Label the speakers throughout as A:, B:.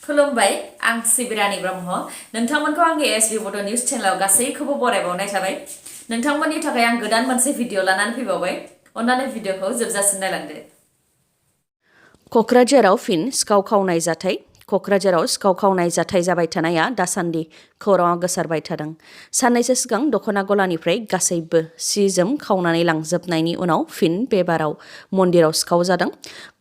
A: खुलुमबाय आं सिबिरानि ब्रह्म नोंथांमोनखौ आंनि sbbodonews चेनेलाव गासैखौबो बरायबावनाय थाबाय नोंथांमोननि थाखाय आं गोदान मोनसे भिडिअ लानानै फैबावबाय अन्नानै भिडिअखौ जोबजासिम नायलांदो
B: क'क्राझाराव फिन सिखाव खावनाय जाथाय क'क्राझाराव सिखाव खावनाय जाथाय जाबाय थानाया दासान्दि खौराङाव गोसारबाय थादों साननैसो सिगां दख'ना गलानिफ्राय गासैबो सि जोम खावनानै लांजोबनायनि उनाव फिन बे बाराव मन्दिराव सिखाव जादों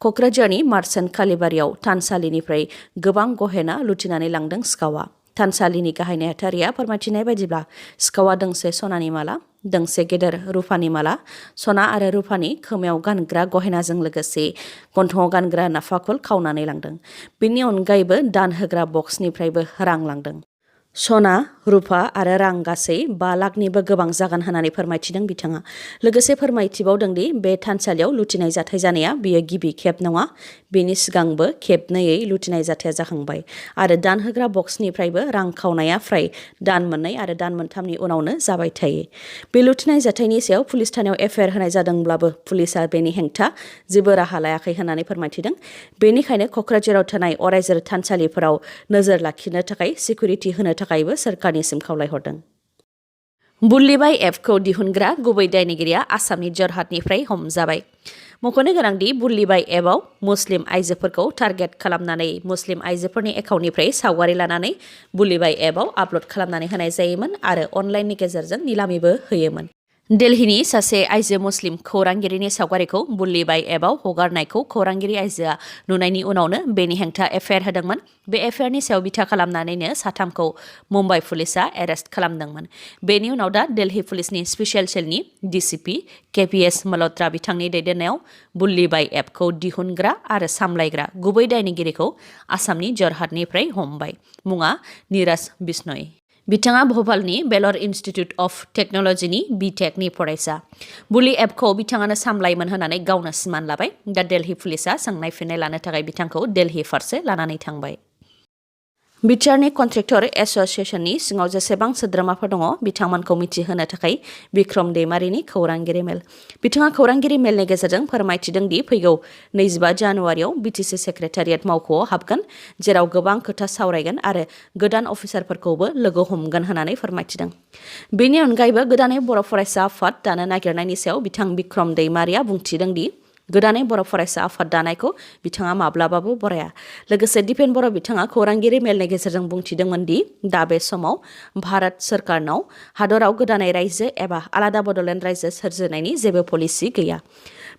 B: क'क्राझारनि मार्चेन्ट कालीबारियाव थानसालिनिफ्राय गोबां गहेना लुथिनानै लांदों सिखावा थानसालिनि गाहाय नेहाथारिया फोरमायथिनाय बायदिब्ला सिखावा दोंसे सनानि माला दोंसे गेदेर रुफानि माला सना आरो रुफानि खोमायाव गानग्रा गहेनाजों लोगोसे गन्थङाव गानग्रा नाफाखुल खावनानै लांदों बेनि अनगायैबो दान होग्रा बक्सनिफ्रायबो रां लांदों सना रुफा आरो रां गासै 5 लाखनिबो गोबां जागोन होननानै फोरमायथिदों बिथाङा लोगोसे फोरमायथिबावदोंदि बे थानसालियाव लुथिनाय जाथाय जानाया बियो गिबि खेब नङा बेनि सिगांबो खेबनैयै लुथिनाय जाथाया जाखांबाय आरो दान होग्रा बक्सनिफ्रायबो रां खावनाया फ्राय दान मोननै आरो दान मोनथामनि उनावनो जाबाय थायो बे लुथिनाय जाथायनि सायाव पुलिस थानायाव एफआइआर होनाय जादोंब्लाबो पुलिसा बेनि हेंथा जेबो राहा लायाखै होननानै फोरमायथिदों बेनिखायनो क'क्राझाराव थानाय अरायजोर थानसालिफोराव नोजोर लाखिनो थाखाय सिकिउरिटि होनो थाखायबो सोरखारनिसिम खावलायहरदों बुल्लिबाय एपखौ दिहुनग्रा गुबै दायनिगिरिया आसामनि जरहाटनिफ्राय हमजाबाय मख'नो गोनांदि बुल्लिबाय एपआव मुस्लिम आइजोफोरखौ टार्गेट खालामनानै मुस्लिम आइजोफोरनि एकाउन्टनिफ्राय सावगारि लानानै बुल्लिबाय एपआव आपल'ड खालामनानै होनाय जायोमोन आरो अनलाइननि गेजेरजों निलामिबो होयोमोन दिल्लीनि सासे आइजो मुस्लिम खौरांगिरिनि सावगारिखौ बुल्लिबाय एपआव हगारनायखौ खौरांगिरि आइजोआ नुनायनि उनावनो बेनि हेंथा एफआइआर होदोंमोन बे एफआइआरनि सायाव बिथा खालामनानैनो साथामखौ मुम्बाइ पुलिसा एरेस्ट खालामदोंमोन बेनि उनाव दा दिल्ली पुलिसनि स्पेसियेल सेलनि डिसिपि केपिएस मल्हत्रा बिथांनि दैदेननायाव बुल्लिबाय एपखौ दिहुनग्रा आरो सामलायग्रा गुबै दायनिगिरिखौ आसामनि जरहाटनिफ्राय हमबाय मुङा नीरज बिश्नोई बिथाङा भोपालनि बेलर इन्स्टिट्युट अफ टेक्न'लजिनि बिटेकनि फरायसा बुल्लि एपखौ बिथाङानो सामलायोमोन होननानै गावनो सिमान लाबाय दा दिल्ली पुलिसा सोंनाय फिननाय लानो थाखाय बिथांखौ दिल्ली फारसे लानानै थांबाय बिटिआरनि कन्ट्रेक्टर एस'सिएशननि सिङाव जेसेबां सोद्रोमाफोर दङ बिथांमोनखौ मिथिहोनो थाखाय बिक्रम दैमारिनि खौरांगिरि मेल बिथाङा खौरांगिरि मेलनि गेजेरजों फोरमायथिदों दि फैगौ 25 जानुवारियाव बिटिसि सेक्रेटारियेट मावख'आव हाबगोन जेराव गोबां खोथा सावरायगोन आरो गोदान अफिसारफोरखौबो लोगो हमगोन होननानै फोरमायथिदों बेनि अनगायैबो गोदानै बर' फरायसा आफाद दानो नागिरनायनि सायाव बिथां बिक्रम दैमारिया बुंथिदों दि गोदानै बर' फरायसा आफाद दानायखौ बिथाङा माब्लाबाबो बराया लोगोसे दिपेन बर' बिथाङा खौरांगिरि मेलनि गेजेरजों बुंथिदोंमोन दि दा बे समाव भारत सरकारनाव हादराव गोदानै रायजो एबा आलादा बड'लेण्ड रायजो सोरजिनायनि जेबो पलिसि गैया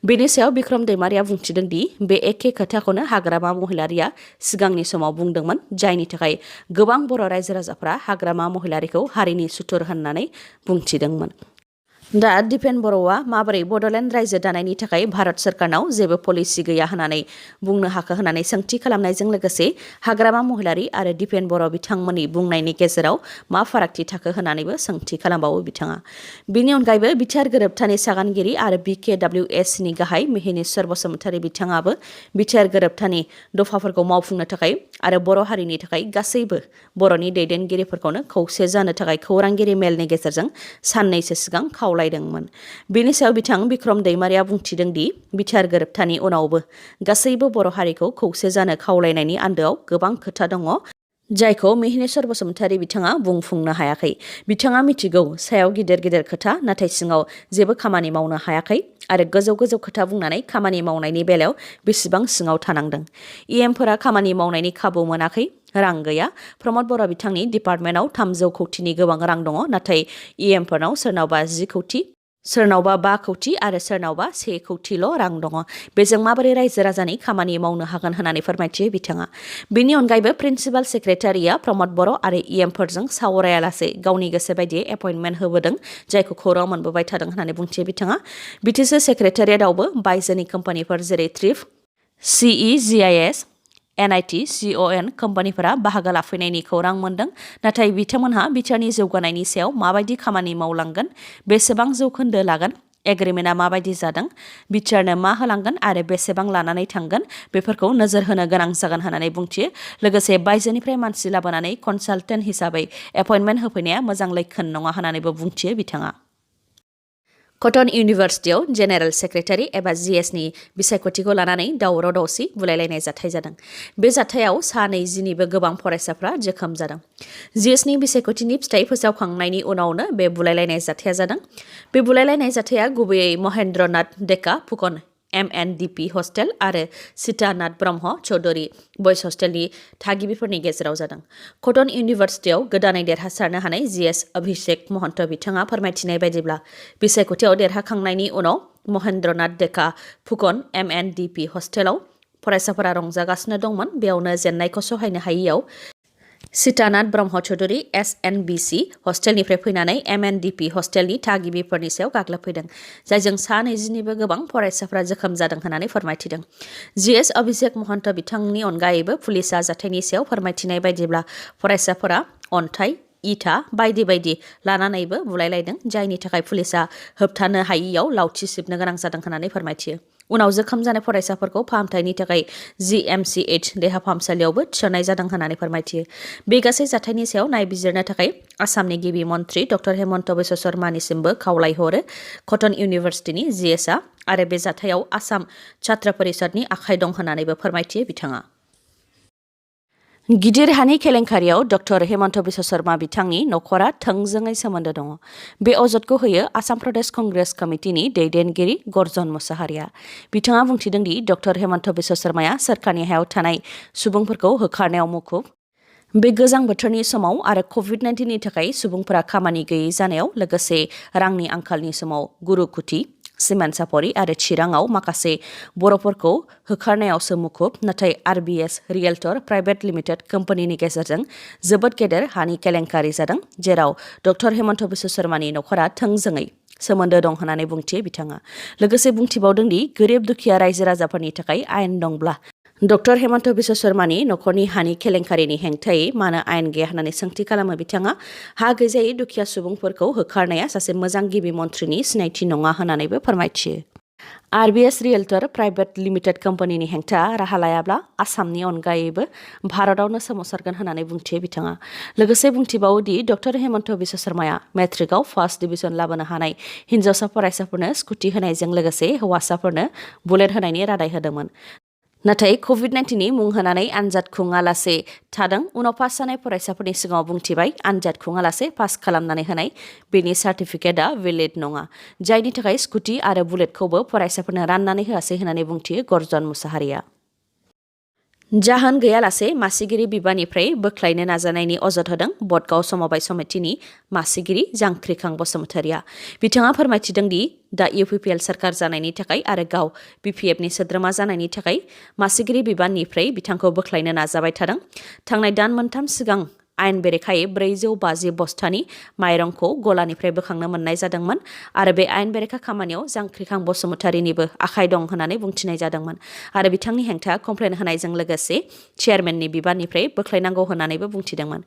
B: बेनि सायाव बिक्रम दैमारिया बुंथिदों दि बे एखे खोथाखौनो हाग्रामा महिलारिया सिगांनि समाव बुंदोंमोन जायनि थाखाय गोबां बर' रायजो राजाफ्रा हाग्रामा महिलारिखौ हारिनि सुथुर होननानै बुंथिदोंमोन दा दिपेन बर'आ माबोरै बड'लेण्ड रायजो दानायनि थाखाय भारत सरकारनाव जेबो पलिसि गैया होननानै बुंनो हाखो होननानै सोंथि खालामनायजों लोगोसे हाग्रामा महिलारि आरो दिपेन बर' बिथांमोननि बुंनायनि गेजेराव मा फारागथि थाखो होननानैबो सोंथि खालामबावो बिथाङा बिनि अनगायैबो बिटिआर गोरोबथानि सागानगिरि आरो बिकेडब्लिउएसनि गाहाय मिहिनेश्वर बसुमतारी बिथाङाबो बिटिआर गोरोबथानि दफाफोरखौ मावफुंनो थाखाय आरो बर' हारिनि थाखाय गासैबो बर'नि दैदेनगिरिफोरखौनो खौसे जानो थाखाय खौरांगिरि मेलनि गेजेरजों साननैसो सिगां खावलायदोंमोन बेनि सायाव बिथां बिक्रम दैमारिया बुंथिदों दि बिटिआर गोरोबथानि उनावबो गासैबो बर' हारिखौ खौसे जानो खावलायनायनि आन्दोआव गोबां खोथा दङ जायखौ मिहिनेश्वर बसुमतारी बिथाङा बुंफुंनो हायाखै बिथाङा मिथिगौ सायाव गिदिर गिदिर खोथा नाथाय सिङाव जेबो खामानि मावनो हायाखै आरो गोजौ गोजौ खोथा बुंनानै खामानि मावनायनि बेलायाव बेसेबां सिङाव थानांदों इएमफोरा खामानि मावनायनि खाबु मोनाखै रां गैया प्रमद बर' बिथांनि डिपार्टमेन्टआव 300 कौटिनि गोबां रां दङ नाथाय इएमफोरनाव सोरनावबा 10 कौटि सोरनावबा 5 कौटि आरो सोरनावबा 1 कौटिल' रां दङ बेजों माबोरै रायजो राजानि खामानि मावनो हागोन होननानै फोरमायथियो बिथाङा बेनि अनगायैबो प्रिन्सिपाल सेक्रेटारिया प्रमद बर' आरो इएमफोरजों सावरायालासे गावनि गोसो बायदियै एपइन्टमेन्ट होबोदों जायखौ खौरां मोनबोबाय थादों होननानै बुंथियो बिथाङा बिटिसि सेक्रेटारियेटआवबो बायजोनि कम्पानिफोर जेरै थ्रिफ्ट CEGIS NIT CON कम्पानिफोरा बाहागो लाफैनायनि खौरां मोन्दों नाथाय बिथांमोनहा बिटिआरनि जौगानायनि सायाव माबायदि खामानि मावलांगोन बेसेबां जौखोन्दो लागोन एग्रिमेन्टआ माबायदि जादों बिटिआरनो मा होलांगोन आरो बेसेबां लानानै थांगोन बेफोरखौ नोजोर होनो गोनां जागोन होननानै बुंथियो लोगोसे बायजोनिफ्राय मानसि लाबोनानै कनसालटेन्ट हिसाबै एपइन्टमेन्ट होफैनाया मोजां लैखोन नङा होननानैबो बुंथियो बिथाङा कटन इउनिभार्सिटियाव जेनेरेल सेक्रेटारि एबा जिएसनि बिसायख'थिखौ लानानै दावराव दावसि बुलायलायनाय जाथाय जादों। बे जाथायाव सा 20निबो गोबां फरायसाफ्रा जोखोम जादों। जिएसनि बिसायख'थिनि फिथाइ फोसावखांनायनि उनावनो बे बुलायलायनाय जाथाया जादों। बे बुलायलायनाय जाथाया गुबैयै महेन्द्रनाथ डेका फुकन MNDP हस्टेल आरो सीतानाथ ब्रह्म चौधुरी बयस हस्टेलनि थागिबिफोरनि गेजेराव जादों। कटन इउनिभार्सिटियाव गोदानै देरहासारनो हानाय जिएस अभिषेक महन्त बिथाङा फोरमायथिनाय बायदिब्ला बिसायख'थियाव देरहाखांनायनि उनाव महेन्द्रनाथ डेका फुकन MNDP हस्टेलाव फरायसाफोरा रंजागासिनो दंमोन। बेयावनो जेन्नायखौ सहायनो हायैयाव सीतानाथ ब्रह्म चौधुरी SNBC हस्टेलनिफ्राय फैनानै MNDP हस्टेलनि थागिबिफोरनि सायाव गाग्लोबफैदों, जायजों सा 20निबो गोबां फरायसाफ्रा जोखोम जादों होननानै फोरमायथिदों। जिएस अभिषेक महन्त बिथांनि अनगायैबो पुलिसआ जाथायनि सायाव फोरमायथिनाय बायदिब्ला फरायसाफोरा अन्थाइ, इथा बायदि बायदि लानानैबो बुलायलायदों, जायनि थाखाय पुलिसआ होबथानो हायैयाव लावथि सिबनो गोनां जादों होननानै फोरमायथियो। उनाव जोखोम जानाय फरायसाफोरखौ फाहामथायनि थाखाय GMCH देहा फाहामसालियावबो थिसननाय जादों होननानै फोरमायथियो। बे गासै जाथायनि सायाव नायबिजिरनो थाखाय आसामनि गिबि मन्त्रि डक्टर हेमन्त बिश्व शर्मानिसिमबो खावलायहरो कटन इउनिभार्सिटिनि जिएसआ आरो बे जाथायाव आसाम छात्र परिषदनि आखाइ दं होननानैबो फोरमायथियो बिथाङा। गिदिर हानि केलेंकारियाव डक्टर हेमन्त बिश्व शर्मा बिथांनि नखरा थोंजोङै सोमोन्दो दङ। बे अजदखौ होयो आसाम प्रदेश कंग्रेस कमिटिनि दैदेनगिरि गर्जन मुसाहारिया। बिथाङा बुंथिदों दि डक्टर हेमन्त बिश्व शर्माया सोरखारनि हायाव थानाय सुबुंफोरखौ होखारनायाव मुखुब। बे गोजां बोथोरनि समाव आरो COVID-19नि थाखाय सुबुंफोरा खामानि गैयै जानायाव लोगोसे रांनि आंखालनि समाव गुरुकुटि, सिमानसापरि आरो चिराङाव माखासे बर'फोरखौ होखारनायावसो मुखुब। नाथाय RBS रियेल्टर प्राइभेट लिमिटेड कम्पानिनि गेजेरजों जोबोद गेदेर हानि केलेंकारि जादों, जेराव डक्टर हेमन्त बिश्व शर्मानि नखरा थोंजोङै सोमोन्दो दं होननानै बुंथियो बिथाङा। लोगोसे बुंथिबावदों दि गोरिब दुखिया रायजो राजाफोरनि थाखाय आयेन दंब्ला डक्टर हेमन्त बिश्व शर्मानि नखरनि हानि केलेंकारिनि हेंथायै मानो आयेन गैया होननानै सोंथि खालामो बिथाङा। हा गैजायै दुखिया सुबुंफोरखौ होखारनाया सासे मोजां गिबि मन्थ्रिनि सिनायथि नङा होननानैबो फोरमायथियो। RBS रियेल्टर प्राइभेट लिमिटेड कम्पानिनि हेंथा राहा लायाब्ला आसामनि अनगायैबो भारतआवनो सोमावसारगोन होननानै बुंथियो बिथाङा। लोगोसे बुंथिबावो दि डक्टर हेमन्त बिश्व शर्माया मेट्रिकआव फार्स्ट डिभिजन लाबोनो हानाय हिन्जावसा फरायसाफोरनो स्कुटि होनायजों लोगोसे हौवासाफोरनो बुलेट होनायनि रादाय होदोंमोन। नाथाय COVID-19नि मुं होनानै आनजाद खुङालासे थादों। उनाव पास जानाय फरायसाफोरनि सिगाङाव बुंथिबाय आनजाद खुङालासे पास खालामनानै होनाय बेनि सार्टिफिकेटआ भेलिड नङा, जायनि थाखाय स्कुटि आरो बुलेटखौबो फरायसाफोरनो राननानै होआसै होननानै बुंथियो गर्जन मुसाहारिया। जाहोन गैयालासे मासिगिरि बिबाननिफ्राय बोख्लायनो नाजानायनि अजद होदों बडगाव समबाय समितिनि मासिगिरि जांख्रिखां बसुमतारिया। बिथाङा फोरमायथिदों दि दा UPPL सरकार जानायनि थाखाय आरो गाव BPFनि सोद्रोमा जानायनि थाखाय मासिगिरि बिबाननिफ्राय बिथांखौ बोख्लायनो नाजाबाय थादों। थांनाय दान मोनथाम सिगां आयेन बेरेखायै 450 बस्थानि माइरंखौ गलानिफ्राय बोखांनो मोननाय जादोंमोन आरो बे आयेन बेरेखा खामानियाव जांख्रिखां बसुमतारिनिबो आखाइ दं होननानै बुंथिनाय जादोंमोन आरो बिथांनि हेंथा कमप्लेन होनायजों लोगोसे चेयारमेननि बिबाननिफ्राय बोख्लायनांगौ होननानैबो बुंथिदोंमोन।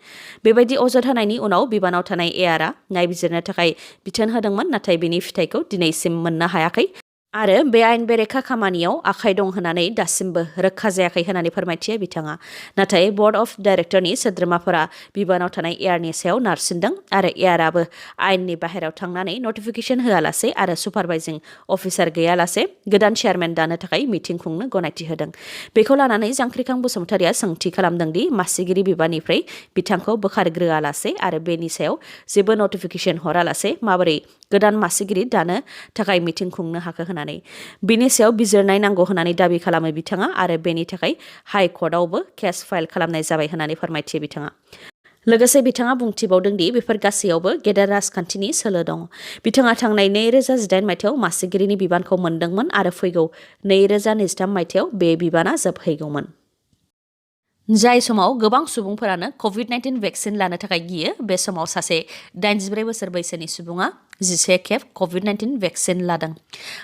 B: बेबायदि अजद होनायनि उनाव बिबानाव थानाय एआरआ नायबिजिरनो थाखाय बिथोन होदोंमोन, नाथाय बिनि फिथायखौ दिनैसिम मोननो हायाखै आरो बे आयेन बेरेखा खामानियाव आखाइ दं होननानै दासिमबो रोखा जायाखै होननानै फोरमायथियो बिथाङा। नाथाय बर्ड अफ डाइरेक्टरनि सोद्रोमाफोरा बिबानाव थानाय एआरनि सायाव नारसिनदों आरो एआरआबो आयेननि बाहेरायाव थांनानै नटिफिकेसन होआलासे आरो सुपारभाइजिं अफिसार गैयालासे गोदान चेयारमेन दानो थाखाय मिटिं खुंनो गनायथि होदों। बेखौ लानानै जांख्रिखां बसुमतारिया सोंथि खालामदों दि मासिगिरि बिबाननिफ्राय बिथांखौ बोखारग्रोआलासे आरो बेनि सायाव जेबो नटिफिकेसन हरालासे माबोरै गोदान मासिगिरि दानो थाखाय मिटिं खुंनो हाखो होननानै। बिनि सायाव बिजिरनाय नांगौ होननानै दाबि खालामो बिथाङा आरो बेनि थाखाय हाइ कर्टआवबो केस फाइल खालामनाय जाबाय होननानै फोरमायथियो बिथाङा। लोगोसे बिथाङा बुंथिबावदों दि बेफोर गासैयावबो गेदेर राजखान्थिनि सोलो दं। बिथाङा थांनाय 2018 मायथाइयाव मासिगिरिनि बिबानखौ मोनदोंमोन आरो फैगौ 2023 मायथाइयाव बे बिबाना जोबहैगौमोन। जाय समाव गोबां सुबुंफोरानो COVID-19 भेक्सिन लानो थाखाय गियो, बे समाव सासे 84 बोसोर बैसोनि सुबुङा 11 खेब COVID-19 भेक्सिन लादों।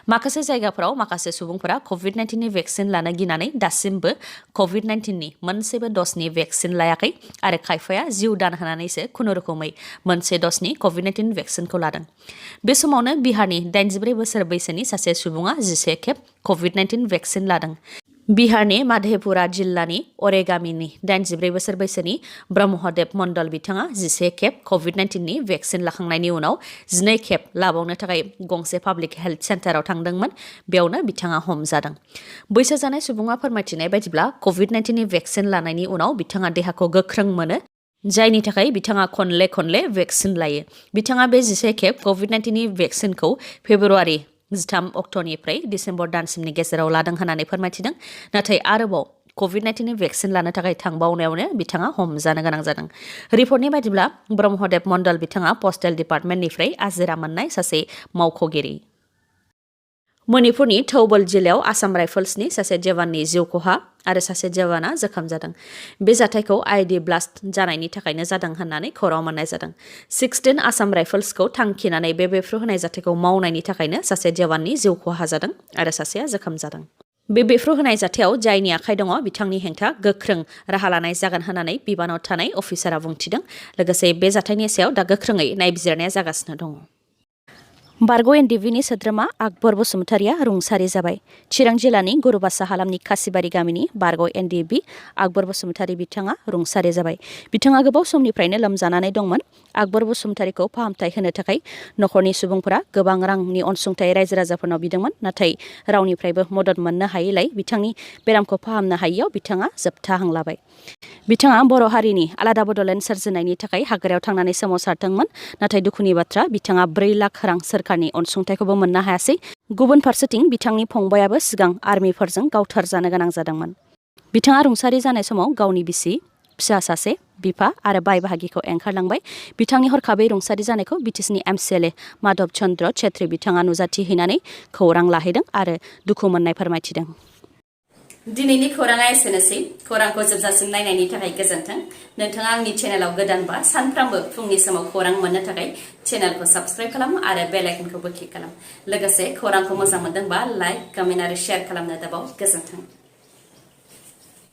B: माखासे जायगाफोराव माखासे सुबुंफोरा COVID-19नि भेक्सिन लानो गिनानै दासिमबो COVID-19नि मोनसेबो द'जनि भेक्सिन लायाखै आरो खायफाया जिउ दान होनानैसो खुनुरुखुमै मोनसे द'जनि COVID-19 भेक्सिनखौ लादों। बे समावनो बिहारनि 84 बोसोर बैसोनि सासे सुबुङा 11 खेब COVID-19 भेक्सिन लादों। बिहारनि माधेपुरा जिल्लानि अरे गामिनि 84 बोसोर बैसोनि ब्रह्मदेब मण्डल बिथाङा 11 खेब कभिड-19 नि भेक्सिन लाखांनायनि उनाव 12 खेब लाबावनो थाखाय गंसे पाब्लिक हेल्थ सेन्टाराव थांदोंमोन। बेयावनो बिथाङा हमजादों। बैसो जानाय सुबुङा फोरमायथिनाय बायदिब्ला कभिड-19 नि भेक्सिन लानायनि उनाव बिथाङा देहाखौ गोख्रों मोनो, जायनि थाखाय बिथाङा खनले भेक्सिन लायो। बिथाङा बे 11 खेब कभिड-19 नि भेक्सिनखौ फेब्रुवारि 13 अक्ट'निफ्राय डिसेम्बर दानसिमनि गेजेराव लादों होननानै फोरमायथिदों। नाथाय आरोबाव कभिड-19 नि भेक्सिन लानो थाखाय थांबावनायावनो बिथाङा हमजानो गोनां जादों। रिपर्टनि बायदिब्ला ब्रह्मदेब मण्डल बिथाङा पस्टेल डिपार्टमेन्टनिफ्राय आजिरा मोननाय सासे मावख'गिरि। मणिपुरनि थौबल जिल्लायाव आसाम राइफल्सनि सासे जवाननि जिउ खहा आरो सासे जवाना जोखोम जादों। बे जाथायखौ आईडी ब्लास्ट जानायनि थाखायनो जादों होननानै खौरां मोननाय जादों। 16 आसाम राइफल्सखौ थांखिनानै बे बेफ्रु होनाय जाथायखौ मावनायनि थाखायनो सासे जवाननि जिउ खहा जादों आरो सासेया जोखोम जादों। बे बेफ्रु होनाय जाथायाव जायनि आखाइ दङ बिथांनि हेंथा गोख्रों राहा लानाय जागोन होननानै बिबानाव थानाय अफिसारा बुंथिदों। लोगोसे बे जाथायनि सायाव दा गोख्रोङै नायबिजिरनाया जागासिनो दङ। बारग' एनडिएफबिनि सोद्रोमा आकबर बसुमतारिया रुंसारि जाबाय। चिरां जिल्लानि गुरुबासा हालामनि खासिबारि गामिनि बारग' एनडिएफबि आकबर बसुमतारि बिथाङा रुंसारि जाबाय। बिथाङा गोबाव समनिफ्रायनो लोमजानानै दंमोन। आकबर बसुमतारिखौ फाहामथाय होनो थाखाय नखरनि सुबुंफोरा गोबां रांनि अनसुंथाइ रायजो राजाफोरनाव बिदोंमोन। नाथाय रावनिफ्रायबो मदद मोननो हायैलाय बिथांनि बेरामखौ फाहामनो हायैयाव बिथाङा जोबथा हां लाबाय। बिथाङा बर' हारिनि आलादा बड'लेण्ड सोरजिनायनि थाखाय हाग्रायाव थांनानै सोमावसारदोंमोन। नाथाय दुखुनि बाथ्रा बिथाङा 4 लाख रां सोरखारनि अनसुंथाइखौबो मोननो हायासै। गुबुन फारसेथिं बिथांनि फंबायाबो सिगां आर्मिफोरजों गावथारजानो गोनां जादोंमोन। बिथाङा रुंसारि जानाय समाव गावनि बिसि, फिसा सासे, बिफा आरो बाय बाहागिखौ एंखारलांबाय। बिथांनि हरखाबै रुंसारि जानायखौ बिटिसिनि एमसिएलए माधब चन्द्र छेत्री बिथाङा नुजाथिहैनानै खौरां लाहैदों आरो दुखु मोननाय फोरमायथिदों।
A: दिनैनि खौराङा एसेनोसै। खौरांखौ जोबजासिम नायनायनि थाखाय गोजोन्थों। नोंथाङा आंनि चेनेलाव गोदानबा सानफ्रामबो फुंनि समाव खौरां मोननो थाखाय चेनेलखौ साबस्क्राइब खालाम आरो बेल आइकनखौबो क्लिक खालाम। लोगोसे खौरांखौ मोजां मोनदोंबा लाइक, कमेन्ट आरो शेयार खालामनो दाबाव। गोजोन्थों।